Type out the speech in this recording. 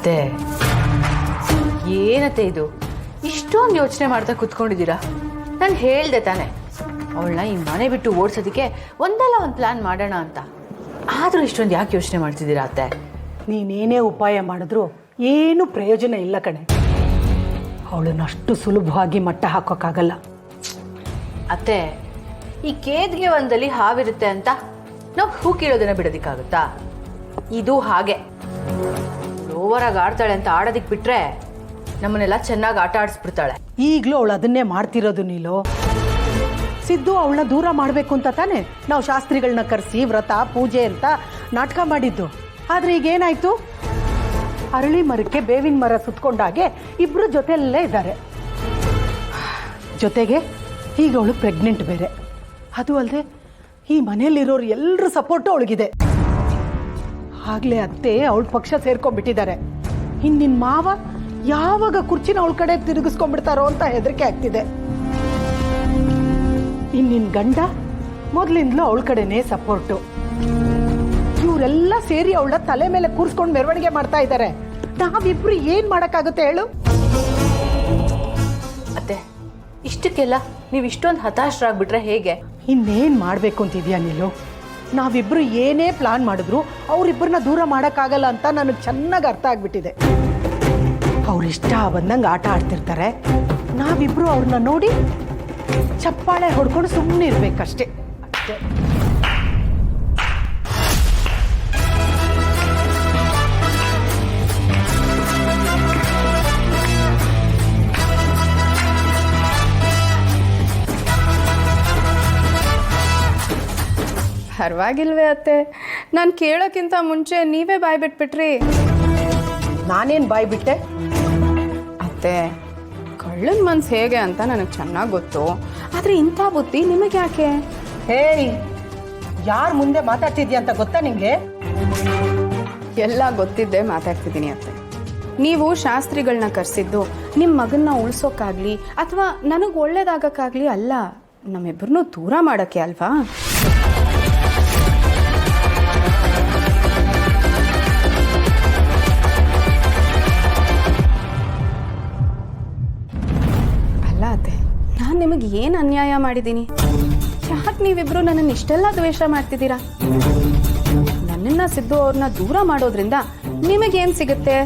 ಅತ್ತೆ ಏನತ್ತೆ ಇದು ಇಷ್ಟೊಂದು ಯೋಚನೆ ಮಾಡ್ತಾ ಕುತ್ಕೊಂಡಿದ್ದೀರಾ? ನಾನು ಹೇಳ್ದೆ ತಾನೆ ಅವಳನ್ನ ಈ ಮನೆ ಬಿಟ್ಟು ಓಡಿಸೋದಕ್ಕೆ ಒಂದಲ್ಲ ಒಂದು ಪ್ಲಾನ್ ಮಾಡೋಣ ಅಂತ. ಆದರೂ ಇಷ್ಟೊಂದು ಯಾಕೆ ಯೋಚನೆ ಮಾಡ್ತಿದ್ದೀರಾ ಅತ್ತೆ? ನೀನೇನೇ ಉಪಾಯ ಮಾಡಿದ್ರು ಏನೂ ಪ್ರಯೋಜನ ಇಲ್ಲ ಕಣೆ. ಅವಳನ್ನ ಅಷ್ಟು ಸುಲಭವಾಗಿ ಮಟ್ಟ ಹಾಕೋಕ್ಕಾಗಲ್ಲ. ಅತ್ತೆ ಈ ಕೇದ್ಗೆ ಒಂದಲ್ಲಿ ಹಾವಿರುತ್ತೆ ಅಂತ ನಾವು ಹೂ ಕೀಳೋದನ್ನ ಬಿಡೋದಿಕ್ಕಾಗುತ್ತಾ? ಇದು ಹಾಗೆ ಓವರಾಗಿ ಆಡ್ತಾಳೆ ಅಂತ ಆಡೋದಿಕ್ ಬಿಟ್ರೆ ನಮ್ಮನ್ನೆಲ್ಲ ಚೆನ್ನಾಗಿ ಆಟ ಆಡಿಸ್ಬಿಡ್ತಾಳೆ. ಈಗಲೂ ಅವಳು ಅದನ್ನೇ ಮಾಡ್ತಿರೋದು. ನೀಲೋ ಸಿದ್ದು ಅವಳನ್ನ ದೂರ ಮಾಡಬೇಕು ಅಂತ ತಾನೆ ನಾವು ಶಾಸ್ತ್ರಿಗಳನ್ನ ಕರೆಸಿ ವ್ರತ ಪೂಜೆ ಅಂತ ನಾಟಕ ಮಾಡಿದ್ದು. ಆದರೆ ಈಗೇನಾಯ್ತು? ಅರಳಿ ಮರಕ್ಕೆ ಬೇವಿನ ಮರ ಸುತ್ಕೊಂಡಾಗೆ ಇಬ್ರು ಜೊತೆಯಲ್ಲೇ ಇದ್ದಾರೆ. ಜೊತೆಗೆ ಈಗ ಅವಳು ಪ್ರೆಗ್ನೆಂಟ್ ಬೇರೆ. ಅದು ಅಲ್ಲದೆ ಈ ಮನೆಯಲ್ಲಿರೋರು ಎಲ್ಲರ ಸಪೋರ್ಟು ಅವಳಿಗಿದೆ. ಆಗ್ಲೇ ಅತ್ತೆ ಅವಳ ಪಕ್ಷ ಸೇರ್ಕೊಂಡ್ಬಿಟ್ಟಿದ್ದಾರೆ. ನಿನ್ನ ಮಾವ ಯಾವಾಗ ಕುರ್ಚಿನ ಅವಳ ಕಡೆ ತಿರುಗಿಸ್ಕೊಂಡ್ಬಿಡ್ತಾರೋ ಅಂತ ಹೆದರಿಕೆ ಆಗ್ತಿದೆ. ನಿನ್ನ ಗಂಡ ಮೊದಲಿಂದಲೂ ಅವಳ ಕಡೆನೇ ಸಪೋರ್ಟು. ಇವರೆಲ್ಲ ಸೇರಿ ಅವಳ ತಲೆ ಮೇಲೆ ಕೂರಿಸ್ಕೊಂಡು ಮೆರವಣಿಗೆ ಮಾಡ್ತಾ ಇದ್ದಾರೆ. ನಾವಿಬ್ರು ಏನ್ ಮಾಡಕ್ಕಾಗುತ್ತೆ ಹೇಳು? ಅತ್ತೆ ಇಷ್ಟಕ್ಕೆಲ್ಲ ನೀವು ಇಷ್ಟೊಂದು ಹತಾಶರಾಗ್ಬಿಟ್ರೆ ಹೇಗೆ? ಇನ್ನೇನ್ ಮಾಡ್ಬೇಕು ಅಂತಿದ್ಯಾ ನೀನು? ನಾವಿಬ್ರು ಏನೇ ಪ್ಲಾನ್ ಮಾಡಿದ್ರು ಅವರಿಬ್ಬರನ್ನ ದೂರ ಮಾಡೋಕ್ಕಾಗಲ್ಲ ಅಂತ ನನಗೆ ಚೆನ್ನಾಗಿ ಅರ್ಥ ಆಗ್ಬಿಟ್ಟಿದೆ. ಅವ್ರಿಷ್ಟ ಬಂದಂಗೆ ಆಟ ಆಡ್ತಿರ್ತಾರೆ. ನಾವಿಬ್ರು ಅವ್ರನ್ನ ನೋಡಿ ಚಪ್ಪಾಳೆ ಹೊಡ್ಕೊಂಡು ಸುಮ್ಮನೆ ಇರ್ಬೇಕಷ್ಟೇ. ಅಷ್ಟೇ. ಪರವಾಗಿಲ್ವೇ ಅತ್ತೆ, ನಾನು ಕೇಳೋಕ್ಕಿಂತ ಮುಂಚೆ ನೀವೇ ಬಾಯ್ ಬಿಟ್ಬಿಟ್ರಿ. ನಾನೇನು ಬಾಯ್ ಬಿಟ್ಟೆ? ಅತ್ತೆ ಕಳ್ಳನ ಮನ್ಸು ಹೇಗೆ ಅಂತ ನನಗೆ ಚೆನ್ನಾಗಿ ಗೊತ್ತು. ಆದರೆ ಇಂಥ ಬುದ್ಧಿ ನಿಮಗೆ ಯಾಕೆ? ಹೇಯ್, ಯಾರು ಮುಂದೆ ಮಾತಾಡ್ತಿದ್ಯಾ ಅಂತ ಗೊತ್ತಾ ನಿಂಗೆ? ಎಲ್ಲ ಗೊತ್ತಿದ್ದೆ ಮಾತಾಡ್ತಿದ್ದೀನಿ ಅತ್ತೆ. ನೀವು ಶಾಸ್ತ್ರಿಗಳನ್ನ ಕರೆಸಿದ್ದು ನಿಮ್ಮ ಮಗನ್ನ ಉಳಿಸೋಕ್ಕಾಗಲಿ ಅಥವಾ ನನಗೆ ಒಳ್ಳೇದಾಗಕ್ಕಾಗಲಿ ಅಲ್ಲ, ನಮ್ಮಿಬ್ಬರನ್ನೂ ದೂರ ಮಾಡೋಕ್ಕೆ ಅಲ್ವಾ? ಅಲ್ಲ ಅತ್ತೆ, ನಾನು ನಿಮಗೆ ಏನು ಅನ್ಯಾಯ ಮಾಡಿದ್ದೀನಿ? ಯಾಕೆ ನೀವಿಬ್ರು ನನ್ನನ್ನು ಇಷ್ಟೆಲ್ಲ ದ್ವೇಷ ಮಾಡ್ತಿದ್ದೀರಾ? ನನ್ನನ್ನು ಸಿದ್ದು ಅವ್ರನ್ನ ದೂರ ಮಾಡೋದ್ರಿಂದ ನಿಮಗೇನು ಸಿಗುತ್ತೆ?